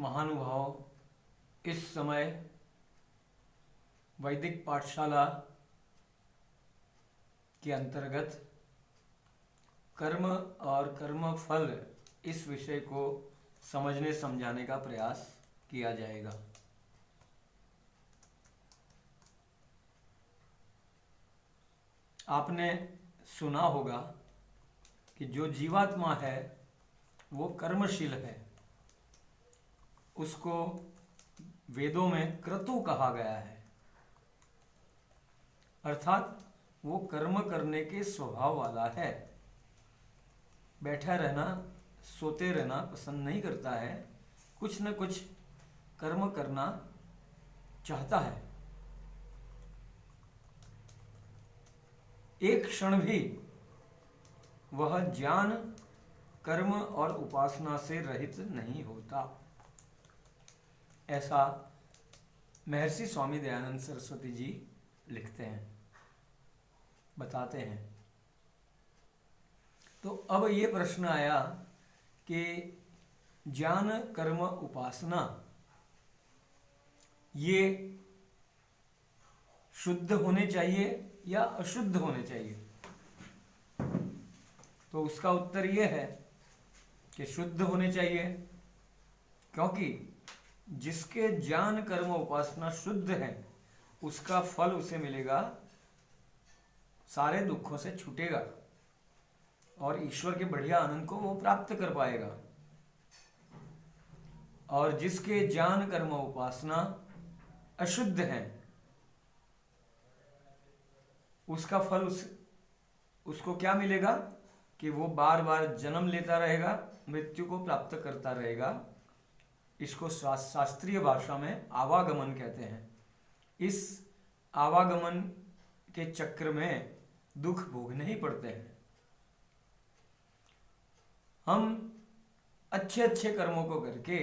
महानुभाव इस समय वैदिक पाठशाला के अंतर्गत कर्म और कर्म फल इस विषय को समझने समझाने का प्रयास किया जाएगा। आपने सुना होगा कि जो जीवात्मा है वो कर्मशील है, उसको वेदों में क्रतु कहा गया है, अर्थात वो कर्म करने के स्वभाव वाला है। बैठा रहना, सोते रहना पसंद नहीं करता है, कुछ न कुछ कर्म करना चाहता है। एक क्षण भी वह ज्ञान, कर्म और उपासना से रहित नहीं होता, ऐसा महर्षि स्वामी दयानंद सरस्वती जी लिखते हैं, बताते हैं। तो अब ये प्रश्न आया कि ज्ञान, कर्म, उपासना ये शुद्ध होने चाहिए या अशुद्ध होने चाहिए? तो उसका उत्तर ये है कि शुद्ध होने चाहिए, क्योंकि जिसके ज्ञान, कर्म, उपासना शुद्ध है उसका फल उसे मिलेगा, सारे दुखों से छूटेगा और ईश्वर के बढ़िया आनंद को वो प्राप्त कर पाएगा। और जिसके ज्ञान, कर्म, उपासना अशुद्ध है उसका फल उसको क्या मिलेगा कि वो बार बार जन्म लेता रहेगा, मृत्यु को प्राप्त करता रहेगा। इसको शास्त्रीय भाषा में आवागमन कहते हैं। इस आवागमन के चक्र में दुख भोगने ही पड़ते हैं। हम अच्छे अच्छे कर्मों को करके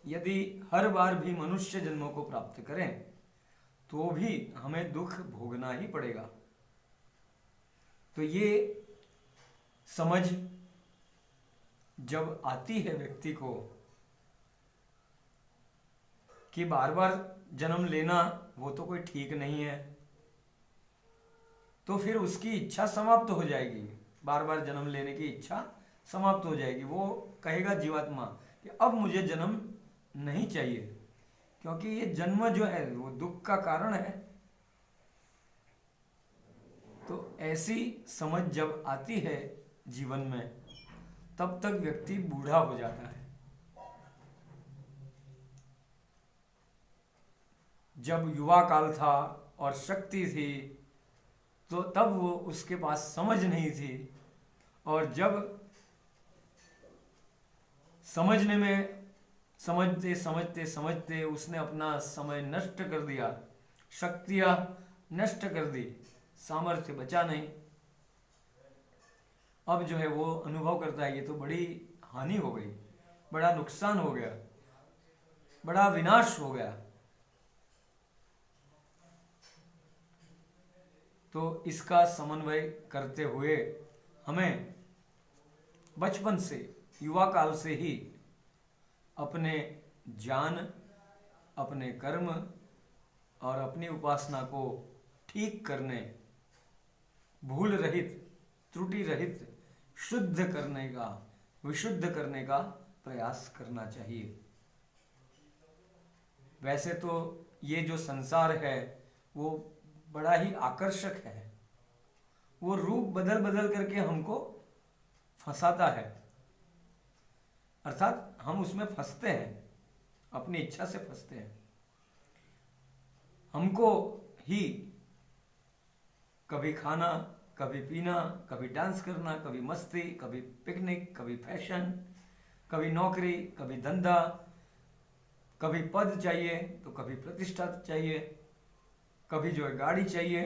यदि हर बार भी मनुष्य जन्मों को प्राप्त करें तो भी हमें दुख भोगना ही पड़ेगा। तो ये समझ जब आती है व्यक्ति को कि बार बार जन्म लेना वो तो कोई ठीक नहीं है, तो फिर उसकी इच्छा समाप्त हो जाएगी, बार बार जन्म लेने की इच्छा समाप्त हो जाएगी। वो कहेगा जीवात्मा कि अब मुझे जन्म नहीं चाहिए, क्योंकि ये जन्म जो है वो दुख का कारण है। तो ऐसी समझ जब आती है जीवन में, तब तक व्यक्ति बूढ़ा हो जाता है। जब युवा काल था और शक्ति थी तो तब वो उसके पास समझ नहीं थी, और जब समझने में समझते समझते समझते उसने अपना समय नष्ट कर दिया, शक्तियां नष्ट कर दी, सामर्थ्य बचा नहीं। अब जो है वो अनुभव करता है ये तो बड़ी हानि हो गई, बड़ा नुकसान हो गया, बड़ा विनाश हो गया। तो इसका समन्वय करते हुए हमें बचपन से, युवा काल से ही अपने ज्ञान, अपने कर्म और अपनी उपासना को ठीक करने, भूल रहित, त्रुटि रहित, शुद्ध करने का, विशुद्ध करने का प्रयास करना चाहिए। वैसे तो ये जो संसार है वो बड़ा ही आकर्षक है, वो रूप बदल बदल करके हमको फंसाता है, अर्थात हम उसमें फंसते हैं, अपनी इच्छा से फंसते हैं। हमको ही कभी खाना, कभी पीना, कभी डांस करना, कभी मस्ती, कभी पिकनिक, कभी फैशन, कभी नौकरी, कभी धंधा, कभी पद चाहिए तो कभी प्रतिष्ठा चाहिए, कभी जो है गाड़ी चाहिए,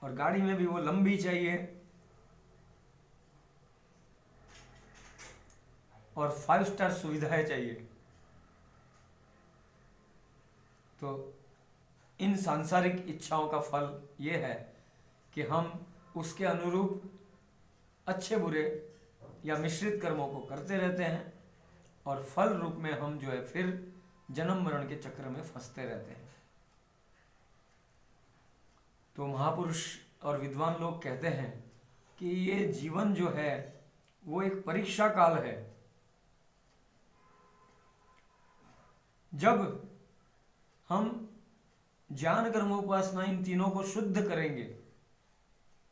और गाड़ी में भी वो लंबी चाहिए, और 5 स्टार सुविधाएं चाहिए। तो इन सांसारिक इच्छाओं का फल ये है कि हम उसके अनुरूप अच्छे बुरे या मिश्रित कर्मों को करते रहते हैं, और फल रूप में हम जो है फिर जन्म मरण के चक्र में फंसते रहते हैं। तो महापुरुष और विद्वान लोग कहते हैं कि ये जीवन जो है वो एक परीक्षा काल है। जब हम ज्ञान कर्म उपासना इन तीनों को शुद्ध करेंगे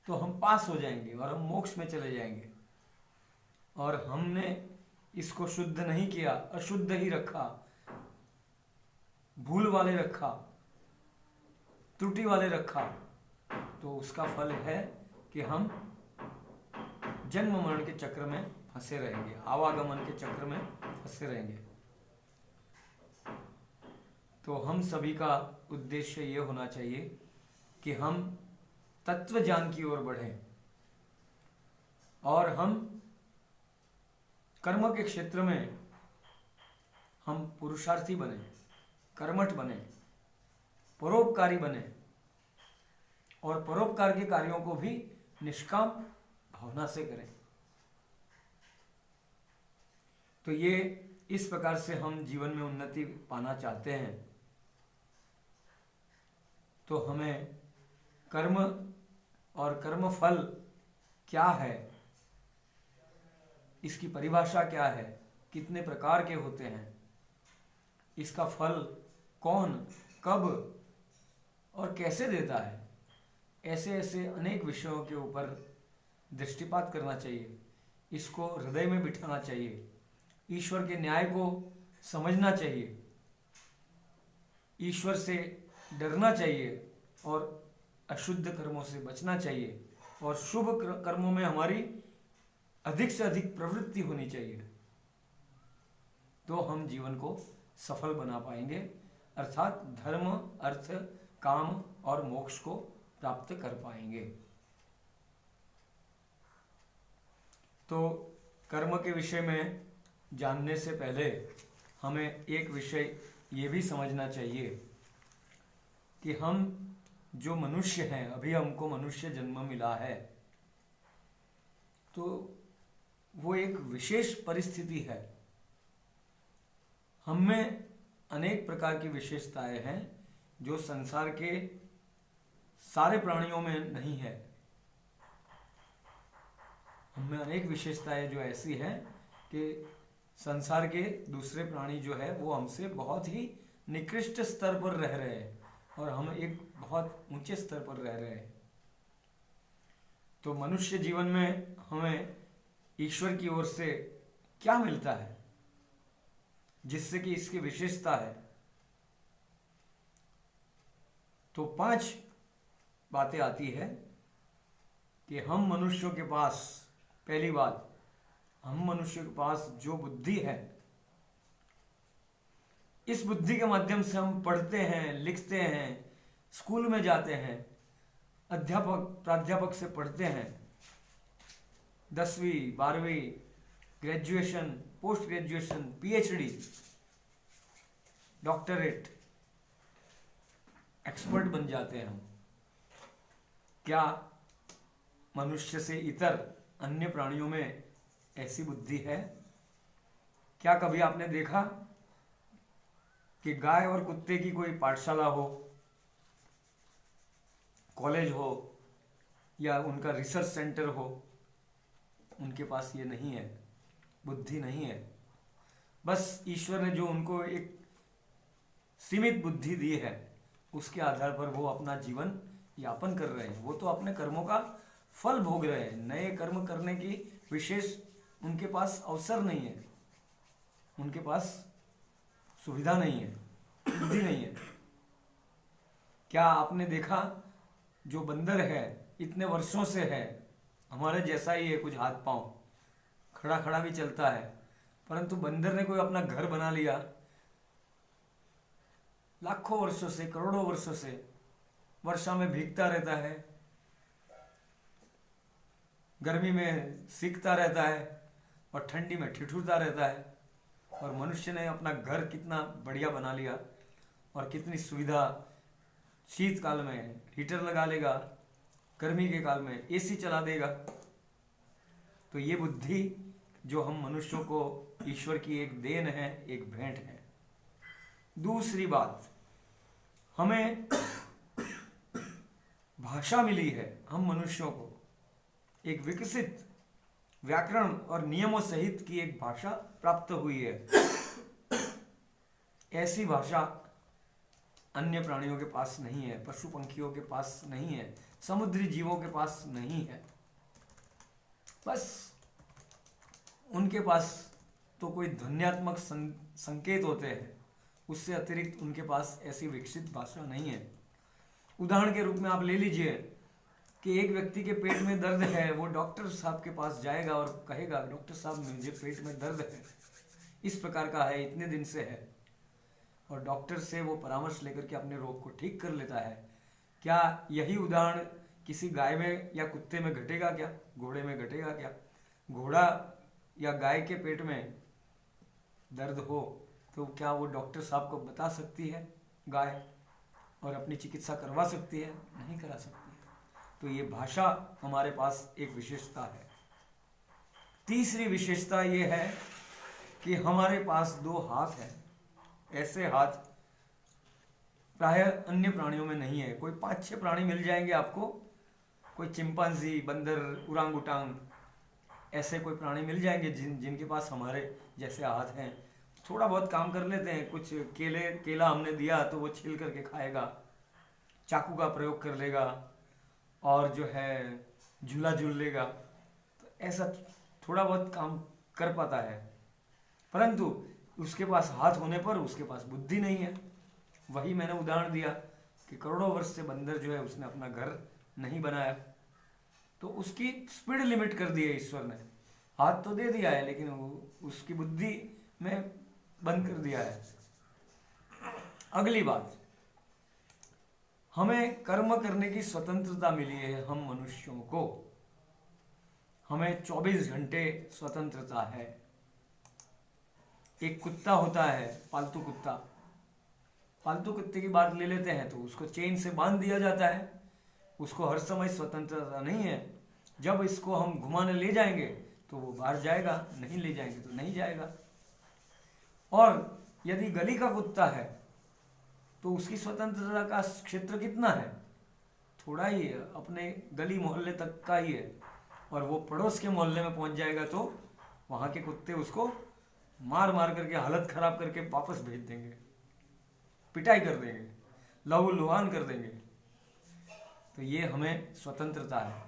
तो हम पास हो जाएंगे और हम मोक्ष में चले जाएंगे। और हमने इसको शुद्ध नहीं किया, अशुद्ध ही रखा, भूल वाले रखा, त्रुटि वाले रखा, तो उसका फल है कि हम जन्म मरण के चक्र में फंसे रहेंगे, आवागमन के चक्र में फंसे रहेंगे। तो हम सभी का उद्देश्य ये होना चाहिए कि हम तत्व ज्ञान की ओर बढ़ें और हम कर्म के क्षेत्र में हम पुरुषार्थी बने, कर्मठ बने, परोपकारी बने और परोपकार के कार्यों को भी निष्काम भावना से करें। तो ये इस प्रकार से हम जीवन में उन्नति पाना चाहते हैं तो हमें कर्म और कर्म फल क्या है, इसकी परिभाषा क्या है, कितने प्रकार के होते हैं, इसका फल कौन, कब और कैसे देता है, ऐसे ऐसे अनेक विषयों के ऊपर दृष्टिपात करना चाहिए। इसको हृदय में बिठाना चाहिए, ईश्वर के न्याय को समझना चाहिए, ईश्वर से डरना चाहिए और अशुद्ध कर्मों से बचना चाहिए और शुभ कर्मों में हमारी अधिक से अधिक प्रवृत्ति होनी चाहिए। तो हम जीवन को सफल बना पाएंगे, अर्थात धर्म, अर्थ, काम और मोक्ष को प्राप्त कर पाएंगे। तो कर्म के विषय में जानने से पहले हमें एक विषय ये भी समझना चाहिए कि हम जो मनुष्य हैं, अभी हमको मनुष्य जन्म मिला है, तो वो एक विशेष परिस्थिति है। हम में अनेक प्रकार की विशेषताएं हैं जो संसार के सारे प्राणियों में नहीं है। हम में अनेक विशेषताएं जो ऐसी हैं कि संसार के दूसरे प्राणी जो है वो हमसे बहुत ही निकृष्ट स्तर पर रह रहे हैं और हम एक बहुत ऊंचे स्तर पर रह रहे हैं। तो मनुष्य जीवन में हमें ईश्वर की ओर से क्या मिलता है जिससे कि इसकी विशेषता है? तो 5 बातें आती है कि हम मनुष्यों के पास, पहली बात, हम मनुष्य के पास जो बुद्धि है, इस बुद्धि के माध्यम से हम पढ़ते हैं, लिखते हैं, स्कूल में जाते हैं, अध्यापक प्राध्यापक से पढ़ते हैं, 10वीं 12वीं, graduation, post graduation, PhD, doctorate, expert बन जाते हैं हम। क्या मनुष्य से इतर अन्य प्राणियों में ऐसी बुद्धि है? क्या कभी आपने देखा कि गाय और कुत्ते की कोई पाठशाला हो, कॉलेज हो या उनका रिसर्च सेंटर हो? उनके पास ये नहीं है, बुद्धि नहीं है। बस ईश्वर ने जो उनको एक सीमित बुद्धि दी है उसके आधार पर वो अपना जीवन यापन कर रहे हैं। वो तो अपने कर्मों का फल भोग रहे हैं, नए कर्म करने की विशेष उनके पास अवसर नहीं है, उनके पास सुविधा नहीं है, बुद्धि नहीं है। क्या आपने देखा जो बंदर है इतने वर्षों से है, हमारे जैसा ही है, कुछ हाथ पांव, खड़ा खड़ा भी चलता है, परंतु बंदर ने कोई अपना घर बना लिया, लाखों वर्षों से, करोड़ों वर्षों से वर्षा में भीगता रहता है, गर्मी में सीखता रहता है और ठंडी में ठिठुरता रहता है। और मनुष्य ने अपना घर कितना बढ़िया बना लिया और कितनी सुविधा, शीत काल में हीटर लगा लेगा, गर्मी के काल में एसी चला देगा। तो ये बुद्धि जो हम मनुष्यों को ईश्वर की एक देन है, एक भेंट है। दूसरी बात, हमें भाषा मिली है, हम मनुष्यों को एक विकसित व्याकरण और नियमों सहित की एक भाषा प्राप्त हुई है। ऐसी भाषा अन्य प्राणियों के पास नहीं है, पशु पंखियों के पास नहीं है, समुद्री जीवों के पास नहीं है। बस उनके पास तो कोई ध्वन्यात्मक संकेत होते हैं, उससे अतिरिक्त उनके पास ऐसी विकसित भाषा नहीं है। उदाहरण के रूप में आप ले लीजिए कि एक व्यक्ति के पेट में दर्द है, वो डॉक्टर साहब के पास जाएगा और कहेगा डॉक्टर साहब मुझे पेट में दर्द है, इस प्रकार का है, इतने दिन से है, और डॉक्टर से वो परामर्श लेकर के अपने रोग को ठीक कर लेता है। क्या यही उदाहरण किसी गाय में या कुत्ते में घटेगा क्या? घोड़े में घटेगा क्या? घोड़ा या गाय के पेट में दर्द हो तो क्या वो डॉक्टर साहब को बता सकती है गाय और अपनी चिकित्सा करवा सकती है? नहीं करा सकती है। तो ये भाषा हमारे पास एक विशेषता है। तीसरी विशेषता ये है कि हमारे पास दो हाथ हैं। ऐसे हाथ प्रायः अन्य प्राणियों में नहीं है। कोई 5-6 प्राणी मिल जाएंगे आपको, कोई चिंपांजी, बंदर, उरांगुटांग, ऐसे कोई प्राणी मिल जाएंगे जिनके पास हमारे जैसे हाथ हैं। थोड़ा बहुत काम कर लेते हैं, कुछ केला हमने दिया तो वो छील करके खाएगा, चाकू का प्रयोग कर लेगा और जो है झूला झूल लेगा, तो ऐसा थोड़ा बहुत काम कर पाता है। परंतु उसके पास हाथ होने पर उसके पास बुद्धि नहीं है। वही मैंने उदाहरण दिया कि करोड़ों वर्ष से बंदर जो है उसने अपना घर नहीं बनाया, तो उसकी स्पीड लिमिट कर दी है ईश्वर ने। हाथ तो दे दिया है लेकिन उसकी बुद्धि में बंद कर दिया है। अगली बात, हमें कर्म करने की स्वतंत्रता मिली है। हम मनुष्यों को, हमें 24 घंटे स्वतंत्रता है। एक कुत्ता होता है, पालतू कुत्ता, पालतू कुत्ते की बात ले लेते हैं तो उसको चेन से बांध दिया जाता है, उसको हर समय स्वतंत्रता नहीं है। जब इसको हम घुमाने ले जाएंगे तो वो बाहर जाएगा, नहीं ले जाएंगे तो नहीं जाएगा। और यदि गली का कुत्ता है तो उसकी स्वतंत्रता का क्षेत्र कितना है? थोड़ा ही है, अपने गली मोहल्ले तक का ही है। और वो पड़ोस के मोहल्ले में पहुंच जाएगा तो वहां के कुत्ते उसको मार मार करके, हालत खराब करके वापस भेज देंगे, पिटाई कर देंगे, लहू लुहान कर देंगे। तो ये हमें स्वतंत्रता है।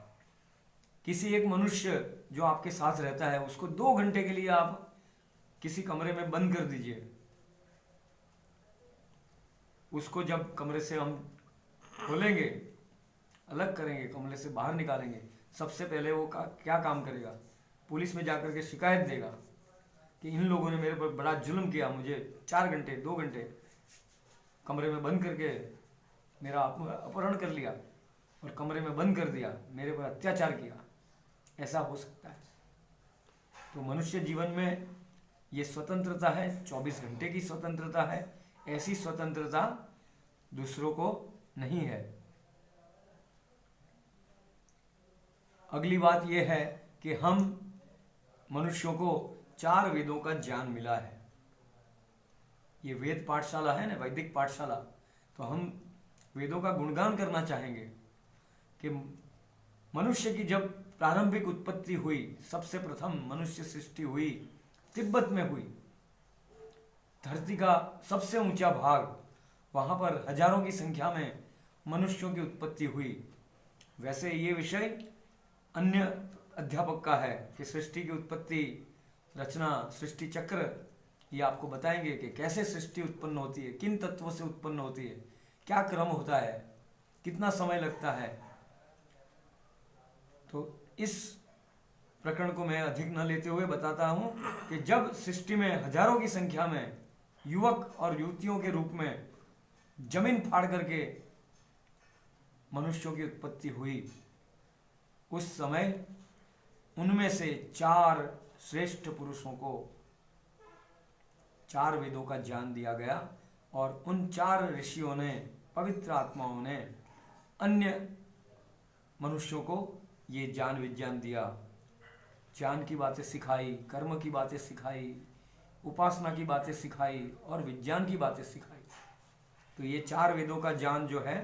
किसी एक मनुष्य जो आपके साथ रहता है उसको 2 घंटे के लिए आप किसी कमरे में बंद कर दीजिए। उसको जब कमरे से हम खोलेंगे, अलग करेंगे, कमरे से बाहर निकालेंगे, सबसे पहले वो क्या काम करेगा? पुलिस में जाकर के शिकायत देगा कि इन लोगों ने मेरे पर बड़ा जुल्म किया, मुझे 4 घंटे 2 घंटे कमरे में बंद करके मेरा अपहरण कर लिया और कमरे में बंद कर दिया, मेरे पर अत्याचार किया। ऐसा हो सकता है। तो मनुष्य जीवन में ये स्वतंत्रता है, 24 घंटे की स्वतंत्रता है। ऐसी स्वतंत्रता दूसरों को नहीं है। अगली बात यह है कि हम मनुष्यों को 4 वेदों का ज्ञान मिला है। ये वेद पाठशाला है ना, वैदिक पाठशाला, तो हम वेदों का गुणगान करना चाहेंगे कि मनुष्य की जब प्रारंभिक उत्पत्ति हुई, सबसे प्रथम मनुष्य सृष्टि हुई, तिब्बत में हुई। धरती का सबसे ऊंचा भाग, वहां पर हजारों की संख्या में मनुष्यों की उत्पत्ति हुई। वैसे ये विषय अन्य अध्यापक का है कि सृष्टि की उत्पत्ति, रचना, सृष्टि चक्र, ये आपको बताएंगे कि कैसे सृष्टि उत्पन्न होती है, किन तत्वों से उत्पन्न होती है, क्या क्रम होता है, कितना समय लगता है। तो इस प्रकरण को मैं अधिक न लेते हुए बताता हूं कि जब सृष्टि में हजारों की संख्या में युवक और युवतियों के रूप में जमीन फाड़ करके मनुष्यों की उत्पत्ति हुई, उस समय उनमें से 4 श्रेष्ठ पुरुषों को 4 वेदों का ज्ञान दिया गया और उन 4 ऋषियों ने, पवित्र आत्माओं ने अन्य मनुष्यों को ये ज्ञान विज्ञान दिया। ज्ञान की बातें सिखाई, कर्म की बातें सिखाई, उपासना की बातें सिखाई और विज्ञान की बातें सिखाई। तो ये 4 वेदों का ज्ञान जो है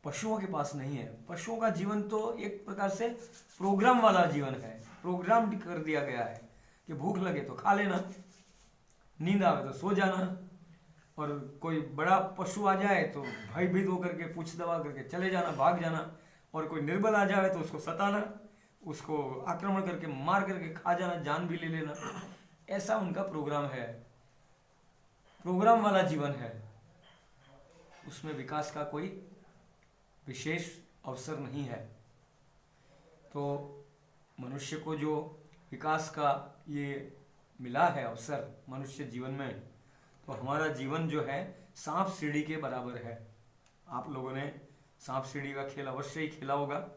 पशुओं के पास नहीं है। पशुओं का जीवन तो एक प्रकार से प्रोग्राम वाला जीवन है, प्रोग्राम कर दिया गया है कि भूख लगे तो खा लेना, नींद आवे तो सो जाना, और कोई बड़ा पशु आ जाए तो भयभीत होकर के पूछ दबा करके चले जाना, भाग जाना, और कोई निर्बल आ जाए तो उसको सताना, उसको आक्रमण करके मार करके खा जाना, जान भी ले लेना। ऐसा उनका प्रोग्राम है, प्रोग्राम वाला जीवन है। उसमें विकास का कोई विशेष अवसर नहीं है। तो मनुष्य को जो विकास का ये मिला है अवसर मनुष्य जीवन में, तो हमारा जीवन जो है सांप सीढ़ी के बराबर है। आप लोगों ने सांप सीढ़ी का खेल अवश्य ही खेला होगा।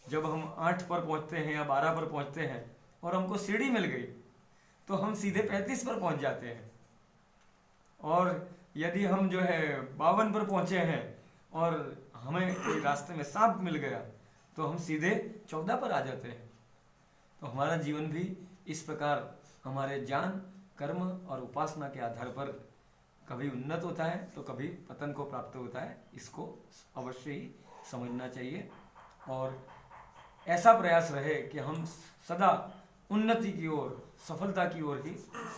जब हम 8 पर पहुंचते हैं या 12 पर पहुंचते हैं और हमको सीढ़ी मिल गई तो हम सीधे 35 पर पहुंच जाते हैं, और यदि हम जो है 52 पर पहुंचे हैं और हमें कोई रास्ते में सांप मिल गया तो हम सीधे 14 पर आ जाते हैं। तो हमारा जीवन भी इस प्रकार हमारे ज्ञान, कर्म और उपासना के आधार पर कभी उन्नत होता है तो कभी पतन को प्राप्त होता है। इसको अवश्य ही समझना चाहिए और ऐसा प्रयास रहे कि हम सदा उन्नति की ओर, सफलता की ओर ही,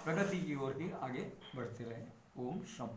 प्रगति की ओर ही आगे बढ़ते रहें। ओम शम।